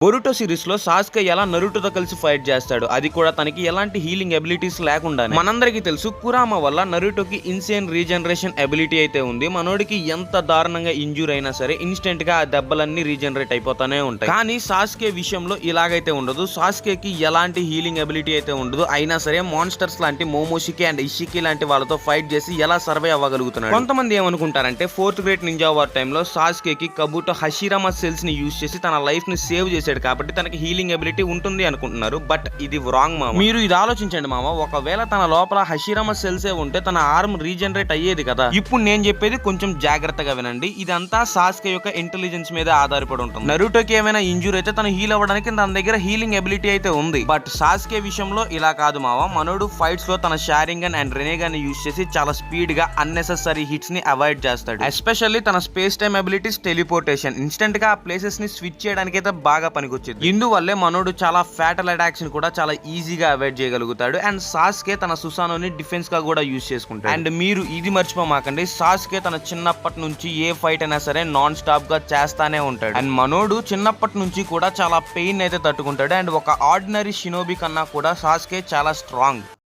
Boruto series లో Sasuke ఎలా నరుటోతో కలిసి ఫైట్ చేస్తాడు, అది కూడా తనకి ఎలాంటి హీలింగ్ ఎబిలిటీస్ లేకుండా. మనందరికీ తెలుసు కురామా వల్ల నరుటోకి ఇన్సేన్ రీజనరేషన్ ఎబిలిటీ అయితే ఉంది. మనోడికి ఎంత దారుణంగా ఇంజూర్ అయినా సరే ఇన్స్టెంట్ గా ఆ దెబ్బలన్నీ రీజనరేట్ అయిపోతానే ఉంటాయి. కానీ సాస్కే విషయంలో ఇలాగైతే ఉండదు. సాస్కేకి ఎలాంటి హీలింగ్ ఎబిలిటీ అయితే ఉండదు. అయినా సరే మాన్స్టర్స్ లాంటి మోమోషికి అండ్ ఇషికి లాంటి వాళ్ళతో ఫైట్ చేసి ఎలా సర్వే అవ్వగలుగుతున్నాడు. కొంతమంది ఏమనుకుంటారంటే ఫోర్త్ గ్రేట్ నింజా వార్ టైంలో సాస్కేకి కబుటో హషిరామా సెల్స్ ని యూజ్ చేసి తన లైఫ్ ని సేవ్ చేసి కాబట్టి తనకి హీలింగ్ ఎబిలిటీ ఉంటుంది అనుకుంటున్నారు. బట్ ఇది రాంగ్ మామ. మీరు ఇది ఆలోచించండి మామ. ఒకవేళ తన లోపల హషిరామా సెల్సే ఉంటే తన ఆర్మ్ రీజనరేట్ అయ్యేది కదా. ఇప్పుడు నేను చెప్పేది కొంచెం జాగ్రత్తగా వినండి. ఇదంతా సాస్కే యొక్క ఇంటెలిజెన్స్ మీద ఆధారపడి ఉంటుంది. నరుటోకి ఏమైనా ఇంజూర్ అయితే తను హీల్ అవ్వడానికి తన దగ్గర హీలింగ్ ఎబిలిటీ అయితే ఉంది. బట్ సాస్కే విషయంలో ఇలా కాదు మామ. మనోడు ఫైట్స్ లో తన షారింగన్ అండ్ రెనేగాన్ యూజ్ చేసి చాలా స్పీడ్ గా అన్నెసెసరీ హిట్స్ ని అవాయిడ్ చేస్తాడు. ఎస్పెషల్లీ తన space time abilities teleportation instant గా ఆ ప్లేసెస్ ని స్విచ్ చేయడానికి అయితే బాగా పనికొచ్చింది. ఇందువల్లే మనోడు చాలా ఫ్యాటల్ అటాక్స్ ని కూడా చాలా ఈజీగా అవాయిడ్ చేయగలుగుతాడు. అండ్ సాస్కే తన సుసానోని డిఫెన్స్ గా కూడా యూజ్ చేసుకుంటాడు. అండ్ మీరు ఇది మర్చిపోమాకండి, సాస్కే తన చిన్నప్పటి నుంచి ఏ ఫైట్ అయినా సరే నాన్ స్టాప్ గా చేస్తానే ఉంటాడు. అండ్ మనోడు చిన్నప్పటి నుంచి కూడా చాలా పెయిన్ అయితే తట్టుకుంటాడు. అండ్ ఒక ఆర్డినరీ షినోబి కన్నా కూడా సాస్కే చాలా స్ట్రాంగ్.